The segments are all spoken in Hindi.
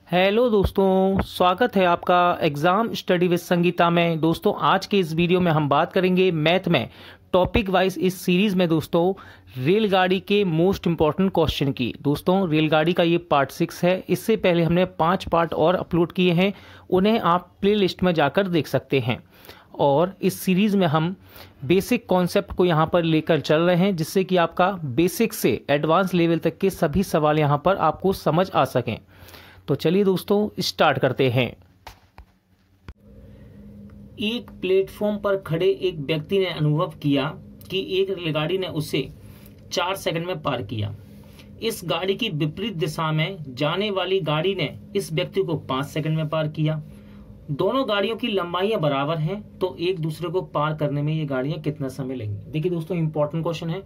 हेलो दोस्तों, स्वागत है आपका एग्ज़ाम स्टडी विद संगीता में। दोस्तों आज के इस वीडियो में हम बात करेंगे मैथ में टॉपिक वाइज इस सीरीज़ में दोस्तों रेलगाड़ी के मोस्ट इम्पॉर्टेंट क्वेश्चन की। दोस्तों रेलगाड़ी का ये पार्ट 6 है। इससे पहले हमने 5 पार्ट और अपलोड किए हैं, उन्हें आप प्ले लिस्ट में जाकर देख सकते हैं। और इस सीरीज़ में हम बेसिक कॉन्सेप्ट को यहाँ पर लेकर चल रहे हैं, जिससे कि आपका बेसिक से एडवांस लेवल तक के सभी सवाल यहाँ पर आपको समझ आ सकें। तो चलिए दोस्तों स्टार्ट करते हैं। एक प्लेटफॉर्म पर खड़े एक व्यक्ति ने अनुभव किया कि एक रेलगाड़ी ने उसे 4 सेकंड में पार किया। इस गाड़ी की विपरीत दिशा में जाने वाली गाड़ी ने इस व्यक्ति को 5 सेकंड में पार किया। दोनों गाड़ियों की लंबाइयां बराबर हैं, तो एक दूसरे को पार करने में ये गाड़ियां कितना समय लेंगी। देखिए दोस्तों, इंपॉर्टेंट क्वेश्चन है।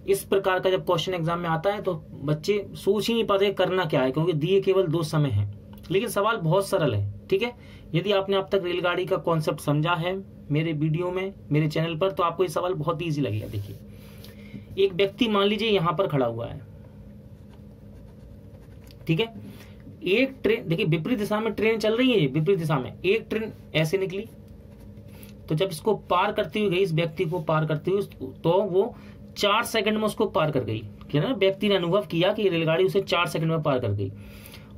इस प्रकार का जब क्वेश्चन एग्जाम में आता है तो बच्चे सोच ही नहीं पाते करना क्या है, क्योंकि दिए केवल 2 समय हैं, लेकिन सवाल बहुत सरल है। ठीक है, यदि आपने अब तक रेलगाड़ी का कॉन्सेप्ट समझा है मेरे वीडियो में, मेरे चैनल पर, तो आपको ये सवाल बहुत ईजी लगेगा। देखिए, एक व्यक्ति मान लीजिए यहां पर खड़ा हुआ है। ठीक है, एक ट्रेन, देखिए विपरीत दिशा में ट्रेन चल रही है, विपरीत दिशा में एक ट्रेन ऐसे निकली, तो जब इसको पार करती हुई गई, इस व्यक्ति को पार करती हुई, तो वो 4 सेकंड में उसको पार कर गई। ना व्यक्ति ने अनुभव किया कि रेलगाड़ी उसे 4 सेकंड में पार कर गई।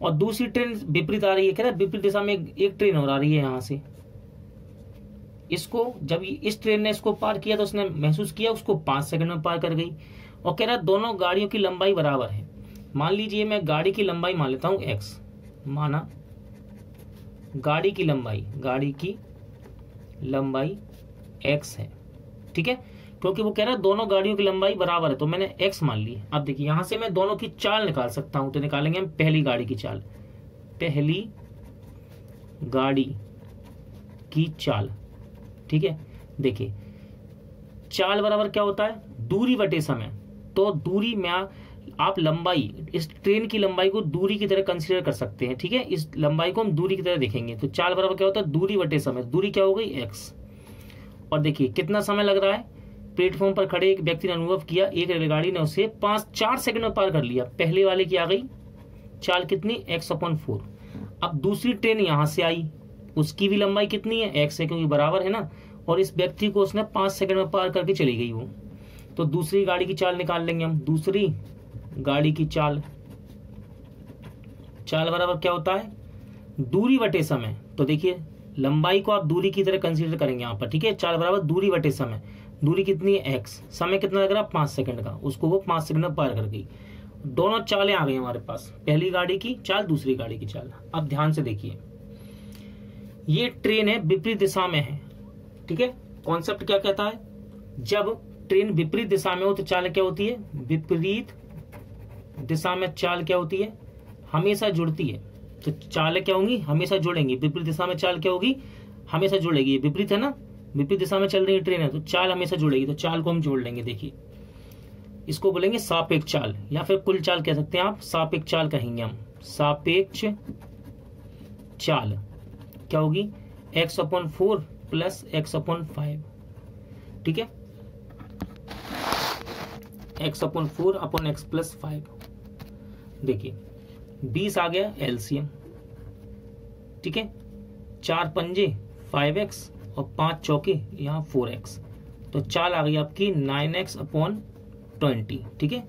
और दूसरी ट्रेन विपरीत आ रही है, क्या विपरीत दिशा में एक ट्रेन और आ रही है यहां से। इसको जब इस ट्रेन ने इसको पार किया तो उसने महसूस किया, उसको 5 सेकंड में पार कर गई। और कह रहा दोनों गाड़ियों की लंबाई बराबर है। मान लीजिए मैं गाड़ी की लंबाई मान लेता हूं x, माना गाड़ी की लंबाई x है। ठीक है, क्योंकि वो कह रहा है दोनों गाड़ियों की लंबाई बराबर है, तो मैंने x मान ली। अब देखिए यहां से मैं दोनों की चाल निकाल सकता हूं, तो निकालेंगे हम पहली गाड़ी की चाल। पहली गाड़ी की चाल, ठीक है। देखिए चाल बराबर क्या होता है, दूरी बटे समय। तो दूरी में आप लंबाई, इस ट्रेन की लंबाई को दूरी की तरह कंसीडर कर सकते हैं। ठीक है, इस लंबाई को हम दूरी की तरह देखेंगे। तो चाल बराबर क्या होता है, दूरी बटे समय। दूरी क्या हो गई, x। और देखिए कितना समय लग रहा है, प्लेटफॉर्म पर खड़े एक व्यक्ति ने अनुभव किया एक रेलगाड़ी ने उसे 4 सेकंड में पार कर लिया। पहले वाले की आ गई चाल कितनी, x/4। अब दूसरी ट्रेन यहां से आई, उसकी भी लंबाई कितनी है, x है, क्योंकि बराबर है ना। और इस व्यक्ति को उसने 5 सेकंड में पार करके चली गई वो। तो दूसरी गाड़ी की चाल निकाल लेंगे हम। दूसरी गाड़ी की चाल बराबर क्या होता है, दूरी बटे समय। तो देखिए लंबाई को आप दूरी की तरह कंसीडर करेंगे यहाँ पर। ठीक है, चाल बराबर दूरी बटे समय। दूरी कितनी है, x। समय कितना लग रहा है, 5 सेकंड का। उसको वो 5 सेकंड में पार कर गई। दोनों चालें आ गई हमारे पास, पहली गाड़ी की चाल, दूसरी गाड़ी की चाल। अब ध्यान से देखिए, ये ट्रेन है विपरीत दिशा में है। ठीक है, कॉन्सेप्ट क्या कहता है, जब ट्रेन विपरीत दिशा में हो तो चाल क्या होती है, विपरीत दिशा में चाल क्या होती है, हमेशा जुड़ती है। तो चालें क्या होंगी, हमेशा जुड़ेंगी। विपरीत दिशा में चाल क्या होगी, हमेशा जुड़ेगी। ये विपरीत है ना, विपरीत दिशा में चल रही ट्रेन है, तो चाल हमेशा जुड़ेगी। तो चाल को हम जोड़ लेंगे। देखिए इसको बोलेंगे सापेक्ष चाल, या फिर कुल चाल कह सकते हैं आप, सापेक्ष चाल कहेंगे हम। सापेक्ष चाल क्या होगी, x/4 प्लस x/5। ठीक है, x/4 x + 5। देखिए 20 आ गया एलसीएम। ठीक है, 4 पंजे 5x और 5 चौके यहाँ 4x। तो चाल आ गई आपकी 9x/20। ठीक है,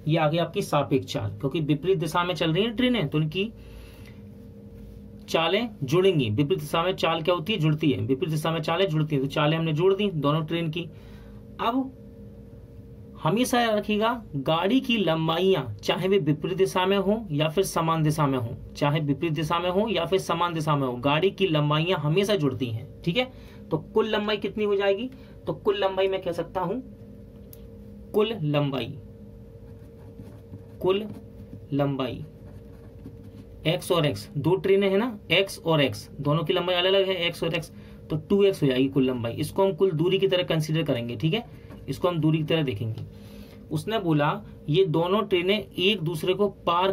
ये आ गई आपकी सापेक्ष चाल, क्योंकि विपरीत दिशा में चल रही है ट्रेनें, तो इनकी चालें जुड़ेंगी। विपरीत दिशा में चाल क्या होती है, जुड़ती है। विपरीत दिशा में चालें जुड़ती है, तो चालें हमने जोड़ दी दोनों ट्रेन की। अब हमेशा याद रखिएगा, गाड़ी की लंबाइयां चाहे वे विपरीत दिशा में हो या फिर समान दिशा में हो, चाहे विपरीत दिशा में हो या फिर समान दिशा में हो, गाड़ी की लंबाइयां हमेशा जुड़ती हैं। ठीक है, तो कुल लंबाई कितनी हो जाएगी, तो कुल लंबाई मैं कह सकता हूं, कुल लंबाई x और x, 2 ट्रेनें हैं ना, x और x दोनों की लंबाई अलग अलग है, x और x, तो 2x हो जाएगी कुल लंबाई। इसको हम कुल दूरी की तरह कंसीडर करेंगे। ठीक है, इसको हम दूरी की तरह देखेंगे। उसने बोला ये दोनों ट्रेनें एक दूसरे को पार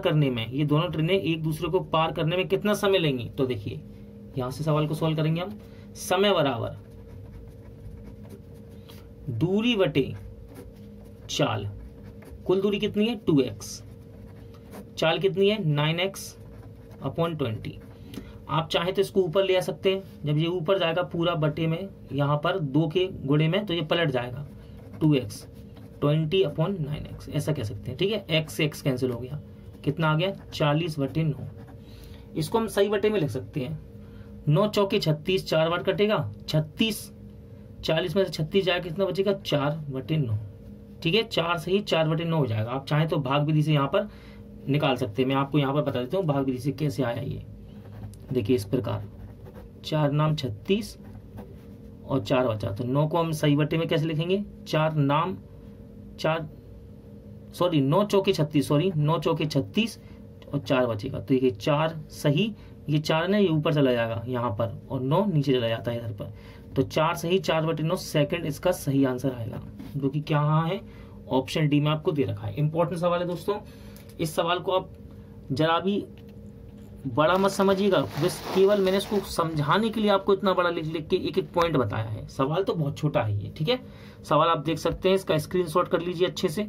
करने में कितना समय लेंगी। तो देखिए यहां से सवाल को सॉल्व करेंगे हम। समय बराबर दूरी बटे चाल। कुल दूरी कितनी है, 2x। चाल कितनी है, 9x अपॉन 20। आप चाहे तो इसको ऊपर ले आ सकते हैं, जब ये ऊपर जाएगा पूरा बटे में यहाँ पर 2 के गुणे में तो ये पलट जाएगा 2x 20 अपॉन 9x, ऐसा कह सकते हैं। ठीक है, x से x कैंसिल हो गया, कितना आ गया 40/9। इसको हम सही बटे में लिख सकते हैं, 9 चौके 36, 4 बार कटेगा 36, 40 में से 36 जाएगा, कितना बचेगा 4/9। ठीक है, 4 सही 4/9 हो जाएगा। आप चाहें तो भाग विधि से यहाँ पर निकाल सकते हैं, मैं आपको यहाँ पर बता देता हूँ भाग विधि से कैसे आया ये। देखिए इस प्रकार 4 नाम 36 और 4 बचा, तो 9 को हम सही बटे में कैसे लिखेंगे, 9 चौके 36 और 4 बचेगा, तो ये 4 सही, ये 4 ना ये ऊपर चला जाएगा यहाँ पर और 9 नीचे चला जाता है इधर पर, तो 4 सही 4/9 सेकंड इसका सही आंसर आएगा, जो कि क्या है ऑप्शन डी में आपको दे रखा है। इंपॉर्टेंट सवाल है दोस्तों, इस सवाल को आप जरा भी बड़ा मत समझिएगा, बस केवल मैंने इसको समझाने के लिए आपको इतना बड़ा लिख लिख के एक एक पॉइंट बताया है। सवाल तो बहुत छोटा है ये। ठीक है, सवाल आप देख सकते हैं, इसका स्क्रीनशॉट कर लीजिए अच्छे से।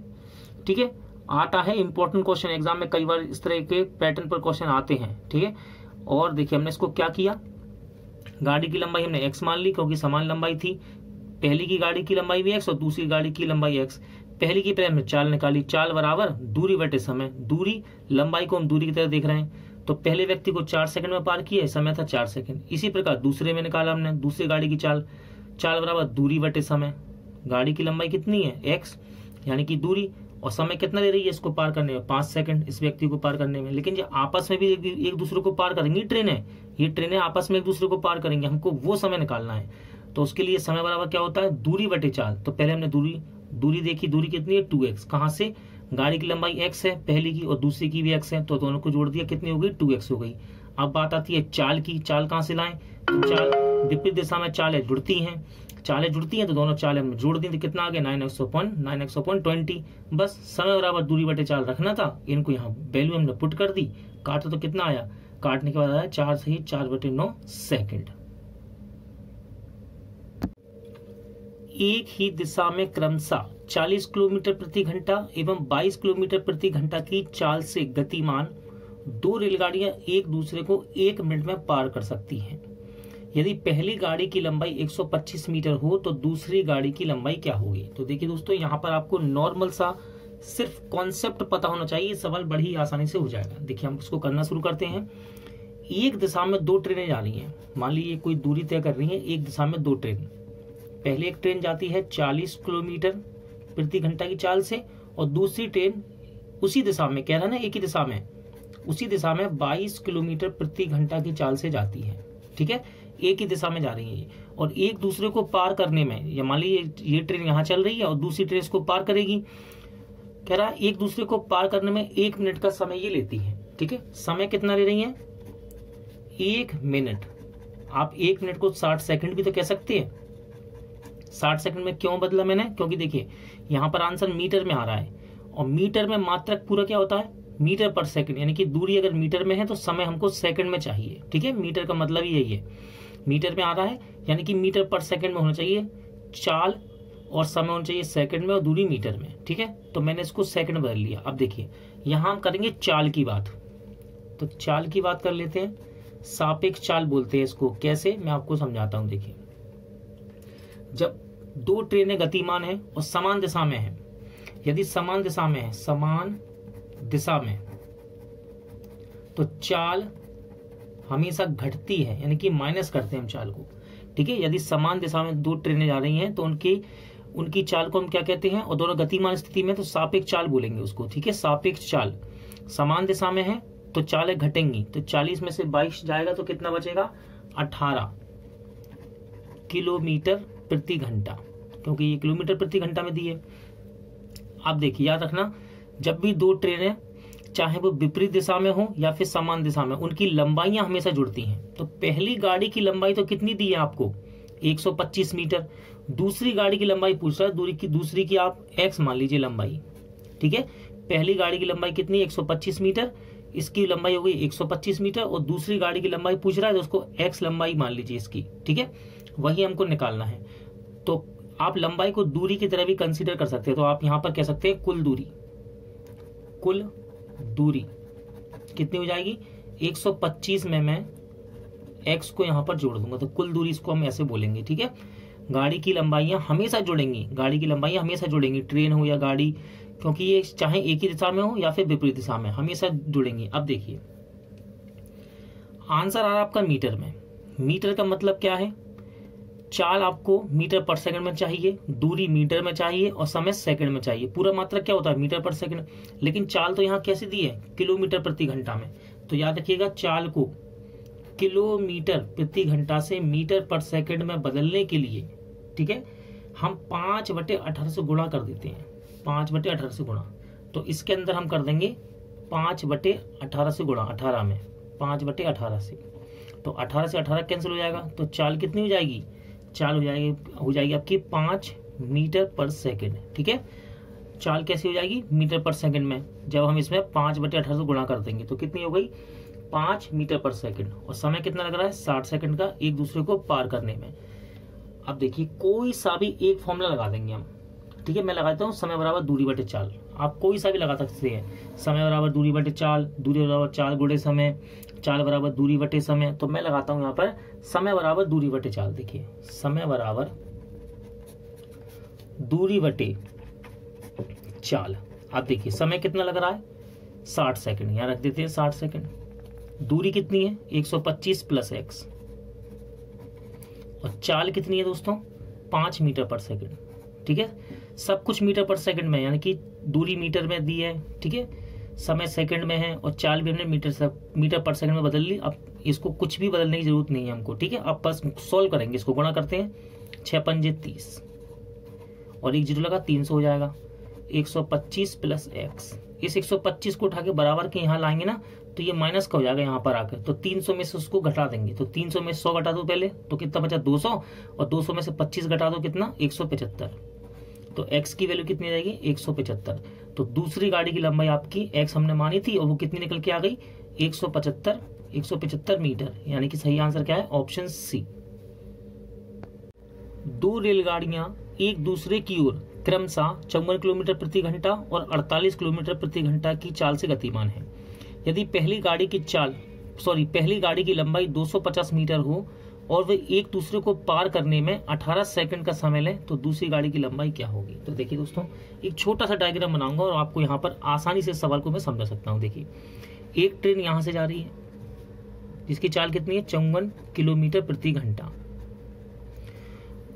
ठीक है, आता है इंपॉर्टेंट क्वेश्चन एग्जाम में, कई बार इस तरह के पैटर्न पर क्वेश्चन आते हैं। ठीक है, और देखिए हमने इसको क्या किया, गाड़ी की लंबाई हमने x मान ली क्योंकि समान लंबाई थी, पहली की गाड़ी की लंबाई भी x और दूसरी गाड़ी की लंबाई x। पहली की पहले हमने चाल निकाली, चाल बराबर दूरी बटे समय, दूरी लंबाई को हम दूरी की तरह देख रहे हैं, तो पहले व्यक्ति को 4 सेकंड में पार किया, समय था 4 सेकंड। इसी प्रकार दूसरे में निकाला हमने, दूसरी गाड़ी की चाल, चाल बराबर दूरी बटे समय, गाड़ी की लंबाई कितनी है x यानी कि दूरी, और समय कितना ले रही है इसको पार करने में 5 सेकंड इस व्यक्ति को पार करने में। लेकिन ये आपस में भी एक दूसरे को पार करेंगे, ये ट्रेनें आपस में एक दूसरे को पार करेंगे, हमको वो समय निकालना है, तो उसके लिए समय बराबर क्या होता है दूरी बटे चाल। तो पहले हमने दूरी देखी, दूरी कितनी है 2x, कहाँ से, गाड़ी की लंबाई x है पहली की और दूसरी की भी x है, तो दोनों को जोड़ दिया, कितनी हो गई 2x हो गई। अब बात आती है चाल की, चाल कहाँ से लाएं, तो चाल विपरीत दिशा में चालें जुड़ती हैं, तो दोनों चालें हमने जोड़ दी, तो कितना आ गया 9x अपॉन 20। बस समय बराबर दूरी बटे चाल रखना था, इनको यहाँ वैल्यू हमने पुट कर दी, काटा तो कितना आया, काटने के बाद आया 4 सही 4/9 सेकंड। एक ही दिशा में क्रमशः 40 किलोमीटर प्रति घंटा एवं 22 किलोमीटर प्रति घंटा की चाल से गतिमान 2 रेलगाड़ियां एक दूसरे को 1 मिनट में पार कर सकती हैं। यदि पहली गाड़ी की लंबाई 125 मीटर हो तो दूसरी गाड़ी की लंबाई क्या होगी। तो देखिए दोस्तों, यहाँ पर आपको नॉर्मल सा सिर्फ कॉन्सेप्ट पता होना चाहिए, सवाल बड़ी आसानी से हो जाएगा। देखिए हम इसको करना शुरू करते हैं। एक दिशा में 2 ट्रेनें जा रही हैं, मान लीजिए कोई दूरी तय कर रही है, एक दिशा में 2 ट्रेन, पहले एक ट्रेन जाती है 40 किलोमीटर प्रति घंटा की चाल से और दूसरी ट्रेन उसी दिशा में, कह रहा ना एक ही दिशा में, उसी दिशा में 22 किलोमीटर प्रति घंटा की चाल से जाती है। ठीक है, एक ही दिशा में जा रही है और एक दूसरे को पार करने में, या मान लीजिए ये ट्रेन यहाँ चल रही है और दूसरी ट्रेन इसको पार करेगी, कह रहा है एक दूसरे को पार करने में 1 मिनट का समय ये लेती है। ठीक है, समय कितना ले रही है 1 मिनट। आप 1 मिनट को 60 सेकंड भी तो कह सकते हैं। 60 सेकंड में क्यों बदला मैंने, क्योंकि देखिए यहाँ पर आंसर मीटर में आ रहा है और मीटर में मात्रक पूरा क्या होता है मीटर पर सेकंड, यानी कि दूरी अगर मीटर में है तो समय हमको सेकंड में चाहिए। ठीक है, मीटर का मतलब ही यही है, मीटर में आ रहा है यानी कि मीटर पर सेकंड में होना चाहिए चाल और समय होना चाहिए सेकंड में और दूरी मीटर में। ठीक है, तो मैंने इसको सेकंड बदल लिया। अब देखिए यहाँ हम करेंगे चाल की बात, तो चाल की बात कर लेते हैं, सापेक्ष चाल बोलते हैं इसको। कैसे, मैं आपको समझाता हूँ। देखिए जब 2 ट्रेनें गतिमान हैं और समान दिशा में हैं, यदि समान दिशा में है, समान दिशा में, तो चाल हमेशा घटती है, यानी कि माइनस करते हैं हम चाल को। ठीक है, यदि समान दिशा में 2 ट्रेनें जा रही हैं तो उनकी चाल को हम क्या कहते हैं, और दोनों गतिमान स्थिति में तो सापेक्ष चाल बोलेंगे उसको। ठीक है, सापेक्ष चाल, समान दिशा में है तो चालें घटेंगी, तो 40 में से 22 जाएगा तो कितना बचेगा 18 किलोमीटर प्रति घंटा, क्योंकि ये किलोमीटर प्रति घंटा में दिए। आप देखिए याद रखना, जब भी 2 ट्रेनें चाहे वो विपरीत दिशा में हो या फिर समान दिशा में, उनकी लंबाइयां हमेशा जुड़ती हैं। तो पहली गाड़ी की लंबाई तो कितनी दी है आपको 125 मीटर, दूसरी गाड़ी की लंबाई पूछ रहा है, दूसरी की आप x मान लीजिए लंबाई। ठीक है, पहली गाड़ी की लंबाई कितनी 125 मीटर, इसकी लंबाई हो गई 125 मीटर और दूसरी गाड़ी की लंबाई पूछ रहा है तो उसको x लंबाई मान लीजिए इसकी। ठीक है, वही हमको निकालना है। तो आप लंबाई को दूरी की तरह भी कंसीडर कर सकते हैं, तो आप यहां पर कह सकते हैं कुल दूरी कितनी हो जाएगी 125 में मैं x को यहाँ पर जोड़ दूंगा, तो कुल दूरी इसको हम ऐसे बोलेंगे, ठीक है। गाड़ी की लंबाइयाँ हमेशा जुड़ेंगी, गाड़ी की लंबाइयाँ हमेशा जुड़ेंगी, ट्रेन हो या गाड़ी, क्योंकि ये चाहे एक ही दिशा में हो या फिर विपरीत दिशा में, हमेशा जुड़ेंगी। अब देखिए आंसर आ रहा है आपका मीटर में। मीटर का मतलब क्या है, चाल आपको मीटर पर सेकंड में चाहिए, दूरी मीटर में चाहिए और समय सेकंड में चाहिए। पूरा मात्रा क्या होता है, मीटर पर सेकंड, लेकिन चाल तो यहाँ कैसे दी है, किलोमीटर प्रति घंटा में। तो याद रखिएगा चाल को किलोमीटर प्रति घंटा से मीटर पर सेकंड में बदलने के लिए, ठीक है, हम 5/18 से गुणा कर देते हैं, 5/18 से गुणा। तो इसके अंदर हम कर देंगे 5/18 से गुणा, 18 में 5/18 से, तो 18 से 18 कैंसिल हो जाएगा, तो चाल कितनी हो जाएगी, चाल हो जाएगी आपकी 5 मीटर पर सेकंड, ठीक है। चाल कैसी हो जाएगी, मीटर पर सेकंड में, जब हम इसमें 5/18 से गुणा कर देंगे तो कितनी हो गई, 5 मीटर पर सेकंड। और समय कितना लग रहा है, 60 सेकंड का एक दूसरे को पार करने में। अब देखिए कोई सा भी एक फॉर्मूला लगा देंगे हम, ठीक है। मैं लगाता हूँ समय बराबर दूरी बटे चाल, आप कोई सा भी लगा सकते हैं। समय बराबर दूरी बटे चाल, दूरी बराबर चाल गुणे समय, चाल बराबर दूरी बटे समय। तो मैं लगाता हूँ यहाँ पर समय बराबर दूरी बटे चाल। देखिए समय बराबर दूरी बटे चाल। आप देखिए समय कितना लग रहा है, 60 सेकंड, यहाँ रख देते हैं 60 सेकंड। दूरी कितनी है, 125 + x, और चाल कितनी है दोस्तों, 5 मीटर पर सेकंड, ठीक है। सब कुछ मीटर पर सेकंड में, यानी कि दूरी मीटर में दी है, ठीक है, समय सेकंड में है, और चाल भी हमने मीटर पर सेकंड में बदल ली। अब इसको कुछ भी बदलने की जरूरत नहीं है हमको, ठीक है। अब बस सॉल्व करेंगे, इसको गुणा करते हैं, 6 × 5 = 30 और एक जीरो लगा, 300 हो जाएगा। 125 + x, इस 125 को उठा के बराबर के यहाँ लाएंगे ना, तो ये माइनस का हो जाएगा यहाँ पर आकर, तो 300 में से उसको घटा देंगे। तो 300 में 100 घटा दो पहले, तो कितना बचा, 200, और 200 में से 25 घटा दो, कितना, 175। तो x की वैल्यू कितनी रहेगी, 175। तो दूसरी गाड़ी की लंबाई आपकी x हमने मानी थी, और वो कितनी निकल के आ गई, 175 मीटर। यानी कि सही आंसर क्या है, ऑप्शन सी। दो रेलगाड़ियां एक दूसरे की ओर क्रमशः 54 किलोमीटर प्रति घंटा और 48 किलोमीटर प्रति घंटा की चाल से गतिमान है। यदि पहली गाड़ी की लंबाई 250 मीटर हो और वे एक दूसरे को पार करने में 18 सेकंड का समय लें, तो दूसरी गाड़ी की लंबाई क्या होगी। तो देखिए दोस्तों, एक छोटा सा डायग्राम बनाऊंगा और आपको यहाँ पर आसानी से सवाल को मैं समझा सकता हूँ। देखिए एक ट्रेन यहाँ से जा रही है जिसकी चाल कितनी है, 54 किलोमीटर प्रति घंटा।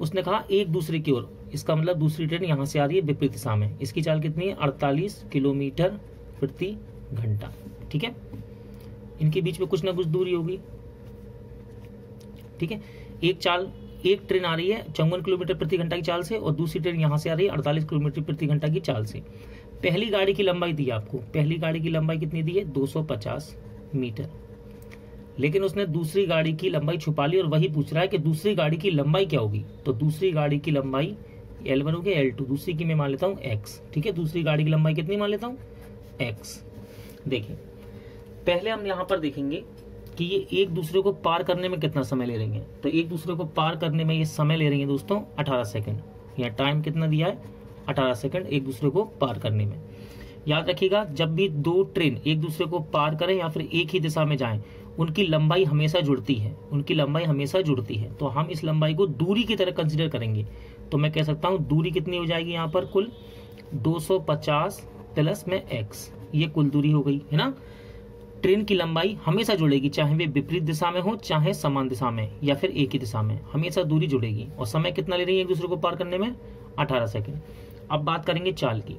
उसने कहा एक दूसरे की ओर, इसका मतलब दूसरी ट्रेन यहाँ से आ रही है विपरीत दिशा में, इसकी चाल कितनी है, 48 किलोमीटर प्रति घंटा, ठीक है। इनके बीच में कुछ ना कुछ दूरी होगी, ठीक है। एक ट्रेन आ रही है 54 किलोमीटर प्रति घंटा की चाल से, और दूसरी ट्रेन यहाँ से आ रही है 48 किलोमीटर प्रति घंटा की चाल से। पहली गाड़ी की लंबाई दी है आपको, पहली गाड़ी की लंबाई कितनी दी है, 250 मीटर। लेकिन उसने दूसरी गाड़ी की लंबाई छुपा ली और वही पूछ रहा है कि दूसरी गाड़ी की लंबाई क्या होगी। तो दूसरी गाड़ी की लंबाई L1 हो गया, L2, दूसरी की मैं मान लेता हूँ x, ठीक है। दूसरी गाड़ी की लंबाई कितनी मान लेता हूँ, x। देखिए पहले हम यहाँ पर देखेंगे कि ये एक दूसरे को पार करने में कितना समय ले रही हैं। तो एक दूसरे को पार करने में ये समय ले रही है दोस्तों 18 सेकंड। यहाँ टाइम कितना दिया है, 18 सेकंड एक दूसरे को पार करने में। याद रखिएगा, जब भी दो ट्रेन एक दूसरे को पार करें या फिर एक ही दिशा में जाएं, उनकी लंबाई हमेशा जुड़ती है, उनकी लंबाई हमेशा जुड़ती है। तो हम इस लंबाई को दूरी की तरह कंसिडर करेंगे। तो मैं कह सकता हूँ दूरी कितनी हो जाएगी, यहाँ पर कुल 250 प्लस में x, ये कुल दूरी हो गई, है ना। ट्रेन की लंबाई हमेशा जुड़ेगी, चाहे वे विपरीत दिशा में हो चाहे समान दिशा में या फिर एक ही दिशा में, हमेशा दूरी जुड़ेगी। और समय कितना ले रही है एक दूसरे को पार करने में, 18 सेकंड। अब बात करेंगे चाल की।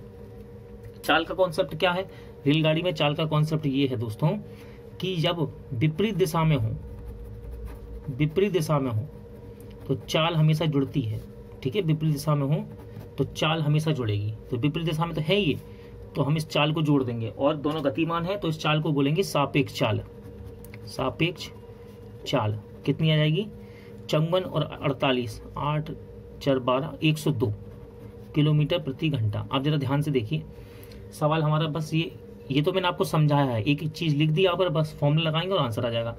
चाल का कॉन्सेप्ट क्या है, रेलगाड़ी में चाल का कॉन्सेप्ट ये है दोस्तों कि जब विपरीत दिशा में हो तो चाल हमेशा जुड़ती है, ठीक है। विपरीत दिशा में हो तो चाल हमेशा जुड़ेगी। तो विपरीत दिशा में तो है ये, तो हम इस चाल को जोड़ देंगे, और दोनों गतिमान है तो इस चाल को बोलेंगे सापेक्ष चाल। सापेक्ष चाल कितनी आ जाएगी, 54 और 48, 8 4 12, 102 किलोमीटर प्रति घंटा। आप जरा ध्यान से देखिए, सवाल हमारा बस ये तो मैंने आपको समझाया है, एक एक चीज लिख दी यहाँ पर, बस फॉर्मूला लगाएंगे और आंसर आ जाएगा।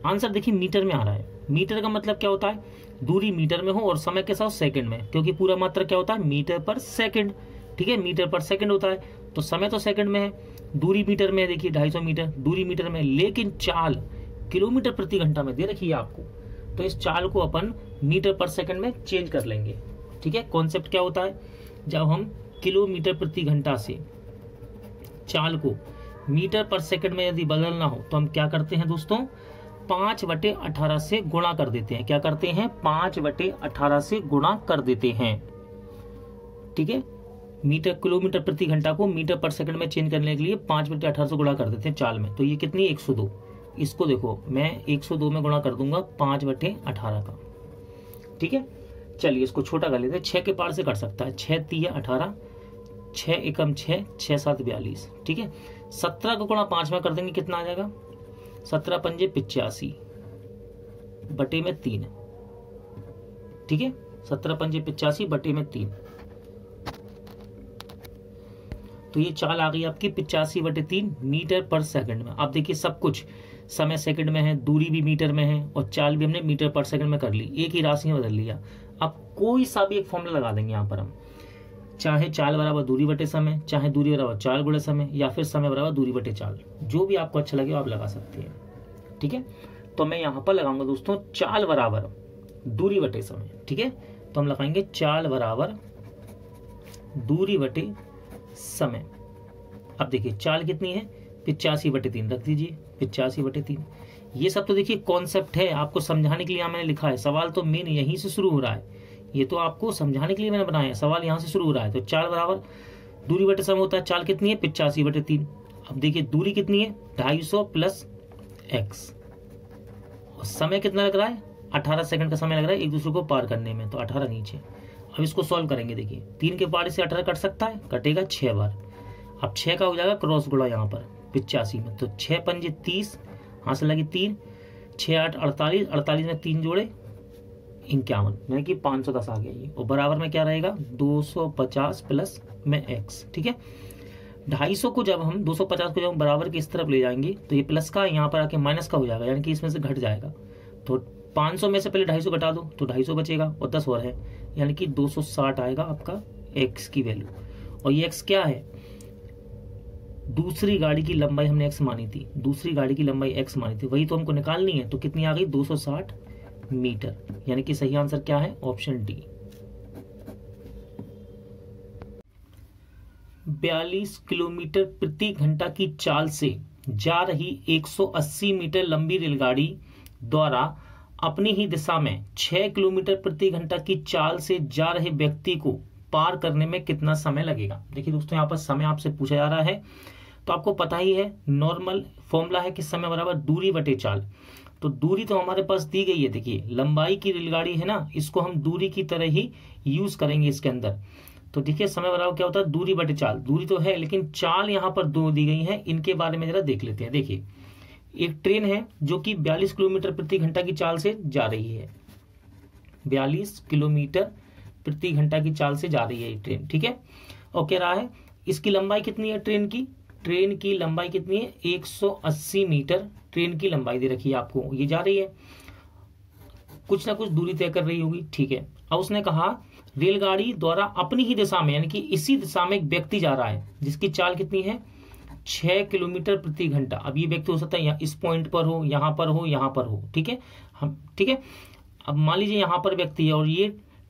आंसर देखिए मीटर में आ रहा है। मीटर का मतलब क्या होता है, दूरी मीटर में हो और समय के साथ सेकंड में, क्योंकि पूरा मात्रा क्या होता है, मीटर पर सेकंड, ठीक है। मीटर पर सेकंड होता है, तो समय तो सेकंड में है, दूरी मीटर में देखिए 250 मीटर दूरी मीटर में, लेकिन चाल किलोमीटर प्रति घंटा में दे रखी है आपको, तो इस चाल को अपन मीटर पर सेकंड में चेंज कर लेंगे। ठीक है, कॉन्सेप्ट क्या होता है, जब हम किलोमीटर प्रति घंटा से चाल को मीटर पर सेकंड में यदि बदलना हो तो हम क्या करते हैं दोस्तों, 5/18 से गुणा कर देते हैं। क्या करते हैं, 5/18 से गुणा कर देते हैं। ठीक है, किलोमीटर प्रति घंटा को मीटर पर सेकंड में चेंज करने के लिए 5/18 से गुणा कर देते हैं चाल में। तो ये कितनी, 102। इसको देखो मैं 102 में गुणा कर दूंगा 5/18 का। ठीक है, चलिए इसको छोटा कर लेते हैं, 6 के पार से कर सकता है, 6 3 18, 6 एकम 6, 6 7 42। ठीक है, 17 का गुणा 5 में कर देंगे, कितना आ जाएगा, 17 पंजे 85 बटे में 3। ठीक है, 17 पंजे 85 बटे में 3, तो ये चाल आ गई आपकी 85/3 मीटर पर सेकंड में। आप देखिए सब कुछ समय सेकंड में है, दूरी भी मीटर में है और चाल भी हमने मीटर पर सेकंड में कर ली, एक ही राशि में बदल लिया। अब कोई सा भी एक फॉर्मूला लगा देंगे यहाँ पर हम, चाहे चाल बराबर दूरी बटे समय, चाहे दूरी बराबर चाल गुणे समय, या फिर समय बराबर दूरी बटे चाल, जो भी आपको अच्छा लगे आप लगा सकते हैं। ठीक है, तो मैं यहाँ पर लगाऊंगा दोस्तों चाल बराबर दूरी बटे समय। ठीक है, तो हम लगाएंगे चाल बराबर दूरी बटे समय। अब देखिए चाल कितनी है, 85/3 रख दीजिए, 85/3। ये सब तो देखिए कॉन्सेप्ट है, आपको समझाने के लिए यहाँ मैंने लिखा है, सवाल तो मेन यहीं से शुरू हो रहा है, ये तो आपको समझाने के लिए मैंने बनाया है, सवाल यहाँ से शुरू हो रहा है। तो चाल बराबर दूरी बटे समय होता है, चाल कितनी है 85/3। अब देखिए दूरी कितनी है 250 प्लस x, और समय कितना लग रहा है 18 सेकंड का समय लग रहा है एक दूसरे को पार करने में, तो 18 नीचे। अब इसको सॉल्व करेंगे, देखिए 3 के पार से 18 कट सकता है, कटेगा 6 बार। अब 6 का हो जाएगा क्रॉस गुणा यहाँ पर 85 में, तो 6 पंजे 30, यहाँ से लगी 3, 6 8 48, 48 में 3 जोड़े 51, यानी कि 510 आ गया ये। और बराबर में क्या रहेगा 250 प्लस में x। ठीक है, 250 को जब हम 250 को जब हम बराबर की इस तरफ ले जाएंगे तो ये प्लस का यहाँ पर आके माइनस का हो जाएगा, यानी कि इसमें से घट जाएगा। तो 500 में से पहले 250 घटा दो तो 250 बचेगा और 10 और है, यानी कि 260 आएगा आपका x की वैल्यू। और ये x क्या है, दूसरी गाड़ी की लंबाई हमने x मानी थी, दूसरी गाड़ी की लंबाई x मानी थी, वही तो हमको निकालनी है। तो कितनी आ गई 260 मीटर, यानी कि सही आंसर क्या है, ऑप्शन डी। 42 किलोमीटर प्रति घंटा की चाल से जा रही 180 मीटर लंबी रेलगाड़ी द्वारा अपनी ही दिशा में 6 किलोमीटर प्रति घंटा की चाल से जा रहे व्यक्ति को पार करने में कितना समय लगेगा। देखिए दोस्तों यहाँ पर समय आपसे पूछा जा रहा है, तो आपको पता ही है नॉर्मल फॉर्मूला है कि समय बराबर दूरी बटे चाल। तो दूरी तो हमारे पास दी गई है, देखिए लंबाई की रेलगाड़ी है ना, इसको हम दूरी की तरह ही यूज करेंगे इसके अंदर। तो देखिए समय बराबर क्या होता है दूरी बटे चाल, दूरी तो है लेकिन चाल यहाँ पर दो दी गई है, इनके बारे में जरा देख लेते हैं। देखिए एक ट्रेन है जो कि 42 किलोमीटर प्रति घंटा की चाल से जा रही है, 42 किलोमीटर प्रति घंटा की चाल से जा रही है ये ट्रेन। ठीक है, और कह रहा है इसकी लंबाई कितनी है, ट्रेन की लंबाई कितनी है 180 मीटर ट्रेन की लंबाई दे रखी है आपको, ये जा रही है कुछ ना कुछ दूरी तय कर रही होगी। ठीक है, अब उसने कहा रेलगाड़ी द्वारा अपनी ही दिशा में, यानी कि इसी दिशा में एक व्यक्ति जा रहा है जिसकी चाल कितनी है 6 किलोमीटर प्रति घंटा। अब ये व्यक्ति हो सकता है इस पॉइंट पर हो, यहाँ पर हो, यहाँ पर हो। ठीक है, ठीक है, अब मान लीजिए यहाँ पर व्यक्ति है और ये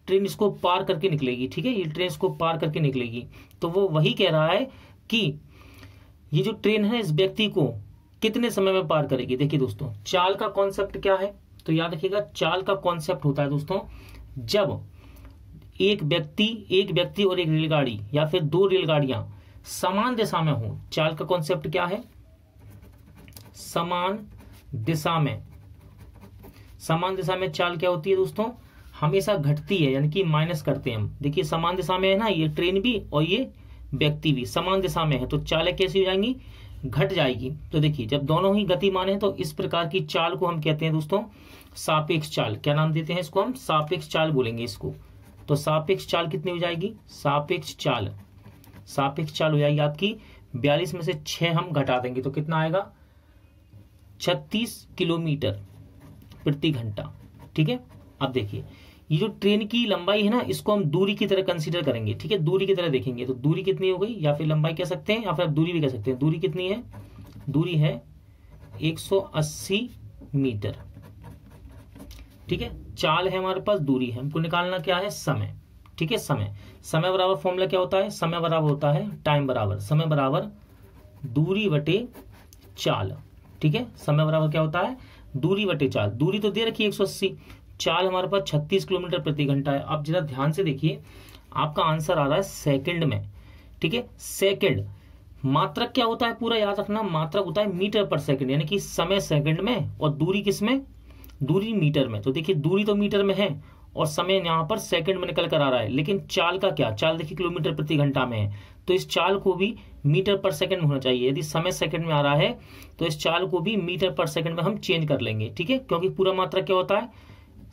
ट्रेन इसको पार करके निकलेगी। ठीक है, ये ट्रेन इसको पार करके निकलेगी, तो वो वही कह रहा है कि ये जो ट्रेन है इस व्यक्ति को कितने समय में पार करेगी। देखिए दोस्तों चाल का कॉन्सेप्ट क्या है, तो याद रखिएगा चाल का कॉन्सेप्ट होता है दोस्तों जब एक व्यक्ति और एक रेलगाड़ी या फिर दो रेलगाड़ियां समान दिशा में हो। चाल का कॉन्सेप्ट क्या है, समान दिशा में। समान दिशा में चाल क्या होती है दोस्तों, हमेशा घटती है, यानी कि माइनस करते हैं हम। देखिए समान दिशा में है ना, ये ट्रेन भी और ये व्यक्ति भी समान दिशा में है, तो चालें कैसी हो जाएंगी, घट जाएगी। तो देखिए जब दोनों ही गतिमान है तो इस प्रकार की चाल को हम कहते हैं दोस्तों सापेक्ष चाल। क्या नाम देते हैं इसको, हम सापेक्ष चाल बोलेंगे इसको। तो सापेक्ष चाल कितनी हो जाएगी, सापेक्ष चाल हो जाएगी आपकी 42 में से 6 हम घटा देंगे तो कितना आएगा 36 किलोमीटर प्रति घंटा। ठीक है, अब देखिए ये जो ट्रेन की लंबाई है ना, इसको हम दूरी की तरह कंसीडर करेंगे, ठीक है, दूरी की तरह देखेंगे। तो दूरी कितनी हो गई, या फिर लंबाई कह सकते हैं, या फिर आप दूरी भी कह सकते हैं। दूरी कितनी है, दूरी है 180 मीटर, ठीक है। चाल है हमारे पास, दूरी है, हमको निकालना क्या है, समय, ठीक है। समय बराबर फॉर्मूला क्या होता है, समय बराबर होता है टाइम बराबर समय बराबर दूरी बटे चाल, ठीक है। समय बराबर क्या होता है, दूरी बटे चाल। दूरी तो दे रखी है 180, चाल हमारे पास 36 किलोमीटर प्रति घंटा है। अब जरा ध्यान से देखिए, आपका आंसर आ रहा है सेकंड में, ठीक है। सेकंड मात्रक क्या होता है, पूरा याद रखना, मात्रक होता है मीटर पर सेकंड, यानी कि समय सेकंड में और दूरी किस में, दूरी मीटर में। तो देखिए दूरी तो मीटर में है और समय यहाँ पर सेकंड में निकल कर आ रहा है, लेकिन चाल का क्या, चाल देखिए किलोमीटर प्रति घंटा में है, तो इस चाल को भी मीटर पर सेकंड में होना चाहिए। यदि समय सेकंड में आ रहा है तो इस चाल को भी मीटर पर सेकंड में हम चेंज कर लेंगे, ठीक है, क्योंकि पूरा मात्रक क्या होता है,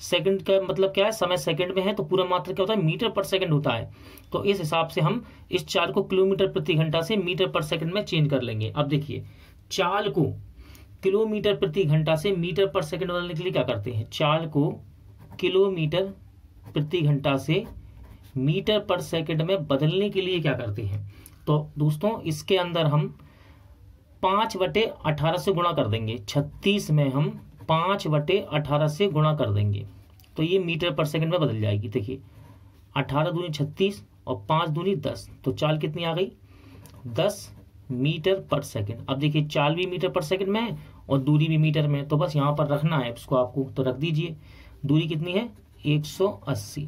सेकंड का मतलब क्या है, समय सेकंड में है तो पूरा मात्रक क्या होता है, मीटर पर सेकंड होता है। तो इस हिसाब से हम इस चाल को किलोमीटर प्रति घंटा से मीटर पर सेकंड में चेंज कर लेंगे। अब देखिए, चाल को किलोमीटर प्रति घंटा से मीटर पर सेकंड बदलने के लिए क्या करते हैं, चाल को किलोमीटर प्रति घंटा से मीटर पर सेकंड में बदलने के लिए क्या करते हैं। तो दोस्तों इसके अंदर हम 5/18 से गुणा कर देंगे, 36 में हम 5/18 से गुणा कर देंगे, तो ये मीटर पर सेकंड में बदल जाएगी। देखिए 18 दूनी 36 और 5 दूनी 10, तो चाल कितनी आ गई, 10 मीटर पर सेकंड। अब देखिए चाल भी मीटर पर सेकंड में है और दूरी भी मीटर में है, तो बस यहाँ पर रखना है इसको आपको, तो रख दीजिए। दूरी कितनी है 180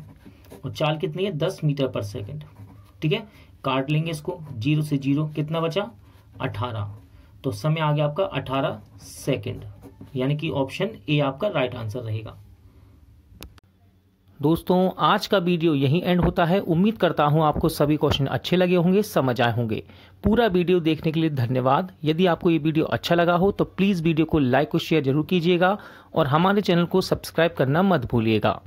और चाल कितनी है 10 मीटर पर सेकंड, ठीक है। काट लेंगे इसको, 0 से 0 कितना बचा 18, तो समय आ गया आपका 18 सेकंड, यानी कि ऑप्शन ए आपका राइट आंसर रहेगा। दोस्तों आज का वीडियो यहीं एंड होता है। उम्मीद करता हूं आपको सभी क्वेश्चन अच्छे लगे होंगे, समझ आए होंगे। पूरा वीडियो देखने के लिए धन्यवाद। यदि आपको ये वीडियो अच्छा लगा हो तो प्लीज़ वीडियो को लाइक और शेयर जरूर कीजिएगा और हमारे चैनल को सब्सक्राइब करना मत भूलिएगा।